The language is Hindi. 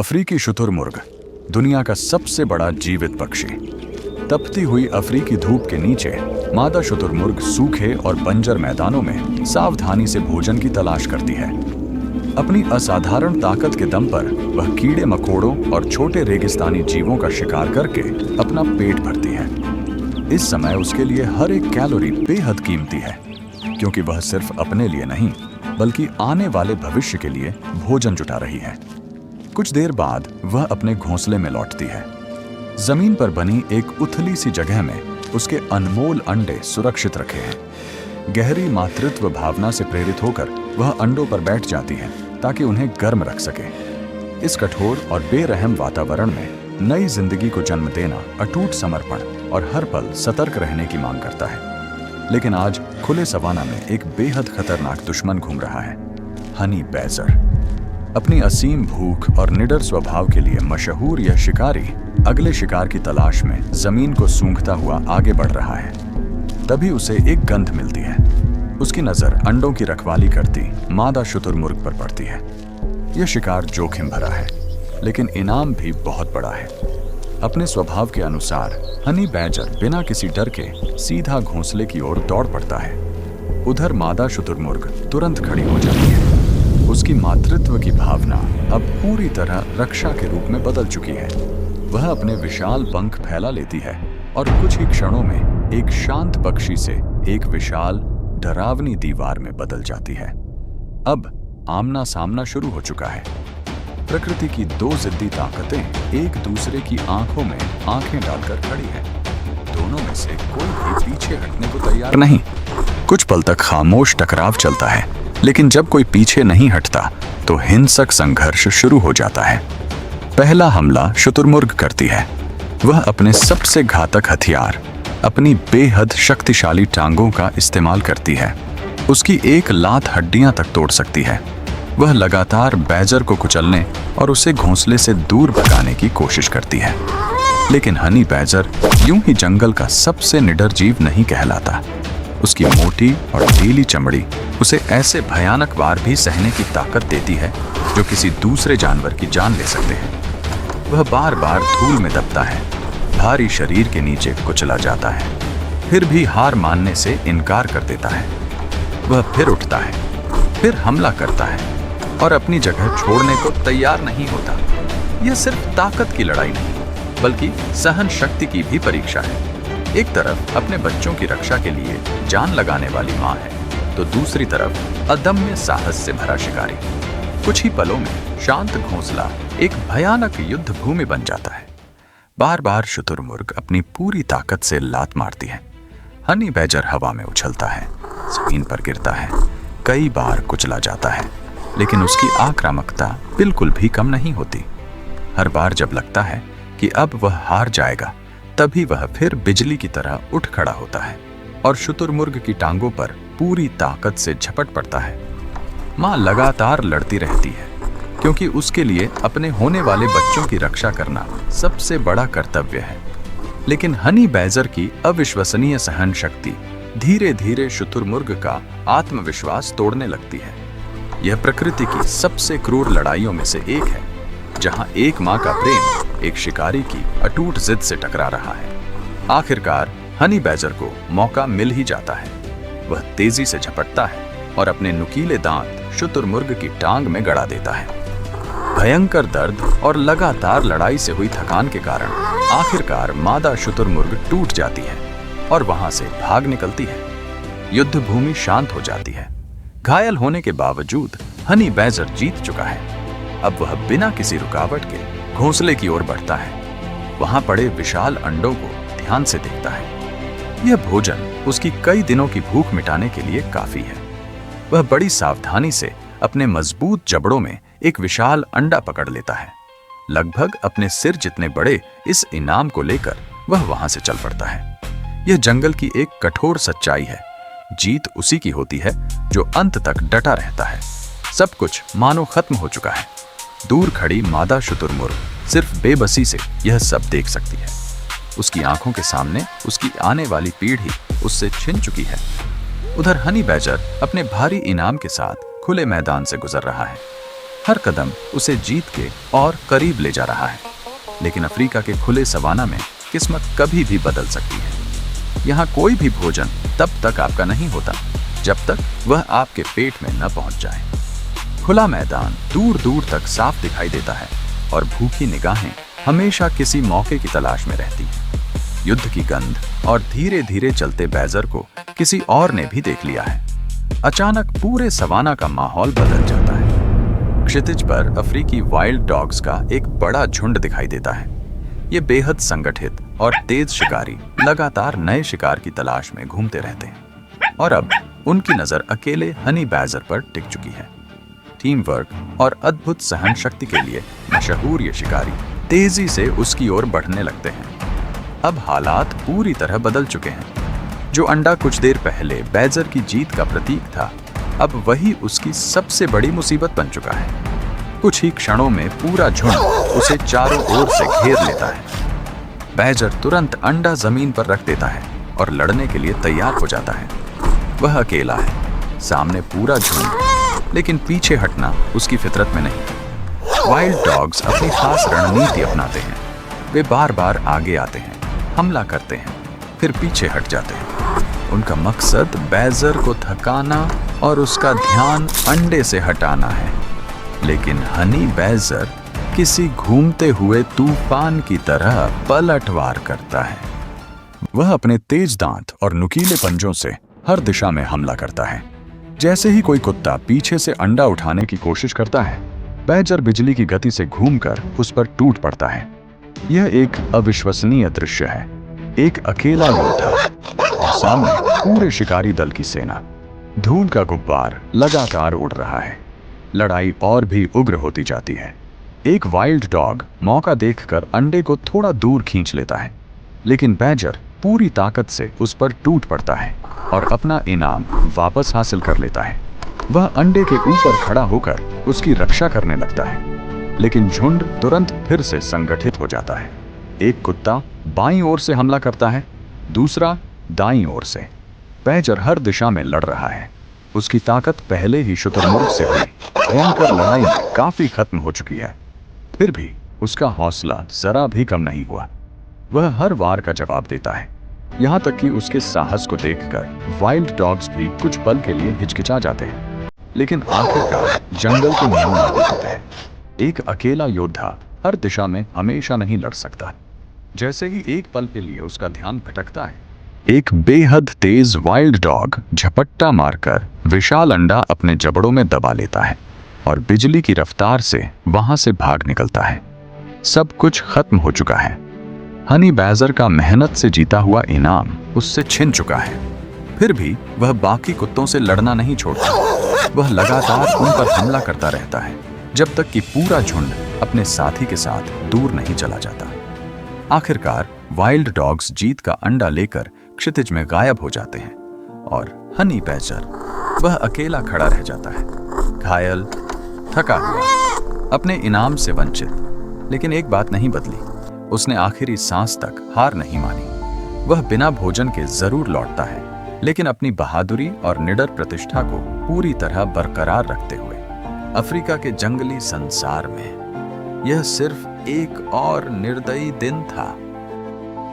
अफ्रीकी शुतुरमुर्ग दुनिया का सबसे बड़ा जीवित पक्षी। तपती हुई अफ्रीकी धूप के नीचे मादा शुतुरमुर्ग सूखे और बंजर मैदानों में सावधानी से भोजन की तलाश करती है। अपनी असाधारण ताकत के दम पर वह कीड़े मकोड़ों और छोटे रेगिस्तानी जीवों का शिकार करके अपना पेट भरती है। इस समय उसके लिए हर एक कैलोरी बेहद कीमती है, क्योंकि वह सिर्फ अपने लिए नहीं बल्कि आने वाले भविष्य के लिए भोजन जुटा रही है। कुछ देर बाद वह अपने घोंसले में लौटती है। जमीन पर बनी एक उथली सी जगह में उसके अनमोल अंडे सुरक्षित रखे हैं। गहरी मातृत्व भावना से प्रेरित होकर वह अंडों पर बैठ जाती है ताकि उन्हें गर्म रख सके। इस कठोर और बेरहम वातावरण में नई जिंदगी को जन्म देना अटूट समर्पण और हर पल सतर्क रहने की मांग करता है। लेकिन आज खुले सवाना में एक बेहद खतरनाक दुश्मन घूम रहा है, हनी बैजर। अपनी असीम भूख और निडर स्वभाव के लिए मशहूर यह शिकारी अगले शिकार की तलाश में जमीन को सूंघता हुआ आगे बढ़ रहा है। तभी उसे एक गंध मिलती है। उसकी नजर अंडों की रखवाली करती मादा शुतुरमुर्ग पर पड़ती है। यह शिकार जोखिम भरा है, लेकिन इनाम भी बहुत बड़ा है। अपने स्वभाव के अनुसार हनी बैजर बिना किसी डर के सीधा घोंसले की ओर दौड़ पड़ता है। उधर मादा शुतुरमुर्ग तुरंत खड़ी हो जाती है। उसकी मातृत्व की भावना अब पूरी तरह रक्षा के रूप में बदल चुकी है। वह अपने विशाल पंख फैला लेती है और कुछ ही क्षणों में एक शांत पक्षी से एक विशाल डरावनी दीवार में बदल जाती है। अब आमना सामना शुरू हो चुका है। प्रकृति की दो जिद्दी ताकतें एक दूसरे की आंखों में आंखें डालकर खड़ी हैं। दोनों में से कोई भी पीछे हटने को तैयार नहीं। कुछ पल तक खामोश टकराव चलता है, लेकिन जब कोई पीछे नहीं हटता तो हिंसक संघर्ष शुरू हो जाता है। पहला हमला शुतुरमुर्ग करती है। वह अपने सबसे घातक हथियार, अपनी बेहद शक्तिशाली टांगों का इस्तेमाल करती है। उसकी एक लात हड्डियां तक तोड़ सकती है। वह लगातार बैजर को कुचलने और उसे घोंसले से दूर भगाने की कोशिश करती है। लेकिन हनी बैजर यूं ही जंगल का सबसे निडर जीव नहीं कहलाता। उसकी मोटी और ढीली चमड़ी उसे ऐसे भयानक वार भी सहने की ताकत देती है जो किसी दूसरे जानवर की जान ले सकते हैं। वह बार बार धूल में दबता है, भारी शरीर के नीचे कुचला जाता है, फिर भी हार मानने से इनकार कर देता है। वह फिर उठता है, फिर हमला करता है और अपनी जगह छोड़ने को तैयार नहीं होता। यह सिर्फ ताकत की लड़ाई नहीं बल्कि सहन शक्ति की भी परीक्षा है। एक तरफ अपने बच्चों की रक्षा के लिए जान लगाने वाली माँ है, तो दूसरी तरफ अदम्य साहस से भरा शिकारी। कुछ ही पलों में शांत घोंसला एक भयानक युद्ध भूमि बन जाता है। बार बार शुतुरमुर्ग अपनी पूरी ताकत से लात मारती है। हनी बैजर हवा में उछलता है, जमीन पर गिरता है, कई बार कुचला जाता है, लेकिन उसकी आक्रामकता बिल्कुल भी कम नहीं होती। हर बार जब लगता है कि अब वह हार जाएगा, तभी वह फिर बिजली की तरह उठ खड़ा होता है और शुतुरमुर्ग की टांगों पर पूरी ताकत से झपट पड़ता है। माँ लगातार लड़ती रहती है, क्योंकि उसके लिए अपने होने वाले बच्चों की रक्षा करना सबसे बड़ा कर्तव्य है। लेकिन हनी बैजर की अविश्वसनीय सहन शक्ति धीरे धीरे शुतुरमुर्ग का आत्मविश्वास तोड़ने लगती है। यह प्रकृति की सबसे क्रूर लड़ाइयों में से एक है, जहां एक माँ का प्रेम एक शिकारी की अटूट जिद से टकरा रहा है। आखिरकार हनी बैजर को मौका मिल ही जाता है। वह तेजी से झपटता है और अपने नुकीले दांत शुतुरमुर्ग की टांग में गड़ा देता है। भयंकर दर्द और लगातार लड़ाई से हुई थकान के कारण आखिरकार मादा शुतुरमुर्ग टूट जाती है और वहां से भाग निकलती है। युद्ध भूमि शांत हो जाती है। घायल होने के बावजूद हनी बैजर जीत चुका है। अब वह बिना किसी रुकावट के घोंसले की ओर बढ़ता है। वहां पड़े विशाल अंडों को ध्यान से देखता है। यह भोजन उसकी कई दिनों की भूख मिटाने के लिए काफी है। वह बड़ी सावधानी से अपने मजबूत जबड़ों में एक विशाल अंडा पकड़ लेता है। लगभग अपने सिर जितने बड़े इस इनाम को लेकर वह वहां से चल पड़ता है। यह जंगल की एक कठोर सच्चाई है। जीत उसी की होती है जो अंत तक डटा रहता है। सब कुछ मानो खत्म हो चुका है। दूर खड़ी मादा शुतुरमुर्ग सिर्फ बेबसी से यह सब देख सकती है। उसकी आंखों के सामने उसकी आने वाली पीढ़ी उससे छिन चुकी है। उधर हनी बैजर अपने भारी इनाम के साथ खुले मैदान से गुजर रहा है। हर कदम उसे जीत के और करीब ले जा रहा है। लेकिन अफ्रीका के खुले सवाना में किस्मत कभी भी बदल सकती है। यहाँ कोई भी भोजन तब तक आपका नहीं होता जब तक वह आपके पेट में न पहुंच जाए। खुला मैदान दूर दूर तक साफ दिखाई देता है और भूखी निगाहें हमेशा किसी मौके की तलाश में रहती हैं। युद्ध की गंध और धीरे धीरे चलते बैजर को किसी और ने भी देख लिया है। अचानक पूरे सवाना का माहौल बदल जाता है। क्षितिज पर अफ्रीकी वाइल्ड डॉग्स का एक बड़ा झुंड दिखाई देता है। ये बेहद संगठित और तेज शिकारी लगातार नए शिकार की तलाश में घूमते रहते हैं और अब उनकी नजर अकेले हनी बैजर पर टिक चुकी है। टीम वर्क और अद्भुत सहन शक्ति के लिए मशहूर ये शिकारी तेजी से उसकी ओर बढ़ने लगते हैं। अब हालात पूरी तरह बदल चुके हैं। जो अंडा कुछ देर पहले बैजर की जीत का प्रतीक था, अब वही उसकी सबसे बड़ी मुसीबत बन चुका है। कुछ ही क्षणों में पूरा झुंड उसे चारों ओर से घेर लेता है। बैजर तुरंत अंडा जमीन पर रख देता है और लड़ने के लिए तैयार हो जाता है। वह अकेला है, सामने पूरा झुंड, लेकिन पीछे हटना उसकी फितरत में नहीं। वाइल्ड डॉग्स अपनी खास रणनीति अपनाते हैं। वे बार बार आगे आते हैं, हमला करते हैं, फिर पीछे हट जाते हैं। उनका मकसद बैजर को थकाना और उसका ध्यान अंडे से हटाना है। लेकिन हनी बैजर किसी घूमते हुए तूफान की तरह पलटवार करता है। वह अपने तेज दांत और नुकीले पंजों से हर दिशा में हमला करता है। जैसे ही कोई कुत्ता पीछे से अंडा उठाने की कोशिश करता है, बैजर बिजली की गति से घूमकर उस पर टूट पड़ता है। यह एक अविश्वसनीय दृश्य है। एक अकेला योद्धा और सामने पूरे शिकारी दल की सेना। धूल का गुब्बार लगातार उड़ रहा है। लड़ाई और भी उग्र होती जाती है। एक वाइल्ड डॉग मौका देखकर अंडे को थोड़ा दूर खींच लेता है, लेकिन बैजर पूरी ताकत से उस पर टूट पड़ता है और अपना इनाम वापस हासिल कर लेता है। वह अंडे के ऊपर खड़ा होकर उसकी रक्षा करने लगता है, लेकिन झुंड तुरंत फिर से संगठित हो जाता है। एक कुत्ता बाईं ओर से हमला करता है, दूसरा दाईं ओर से। बैजर हर दिशा में लड़ रहा है। उसकी ताकत पहले ही शुतुरमुर्ग से हुई भयंकर लड़ाई में काफी खत्म हो चुकी है। फिर भी उसका हौसला जरा भी कम नहीं हुआ। वह हर वार का जवाब देता है, यहाँ तक कि उसके साहस को देखकर वाइल्ड डॉग्स भी कुछ पल के लिए हिचकिचा जाते हैं। लेकिन आखिरकार जंगल के नियम लागू होते हैं। एक अकेला योद्धा हर दिशा में हमेशा नहीं लड़ सकता। जैसे ही एक पल के लिए उसका ध्यान भटकता है, एक बेहद तेज वाइल्ड डॉग झपट्टा मारकर विशाल अंडा अपने जबड़ों में दबा लेता है और बिजली की रफ्तार से वहां से भाग निकलता है। सब कुछ खत्म हो चुका है। हनी बैजर का मेहनत से जीता हुआ इनाम उससे छिन चुका है। फिर भी वह बाकी कुत्तों से लड़ना नहीं छोड़ता। वह लगातार उन पर हमला करता रहता है जब तक कि पूरा झुंड अपने साथी के साथ दूर नहीं चला जाता। आखिरकार वाइल्ड डॉग्स जीत का अंडा लेकर क्षितिज में गायब हो जाते हैं और हनी बैजर वह अकेला खड़ा रह जाता है, घायल, थका हुआ, अपने इनाम से वंचित। लेकिन एक बात नहीं बदली, उसने आखिरी सांस तक हार नहीं मानी। वह बिना भोजन के जरूर लौटता है, लेकिन अपनी बहादुरी और निडर प्रतिष्ठा को पूरी तरह बरकरार रखते हुए। अफ्रीका के जंगली संसार में यह सिर्फ एक और निर्दयी दिन था।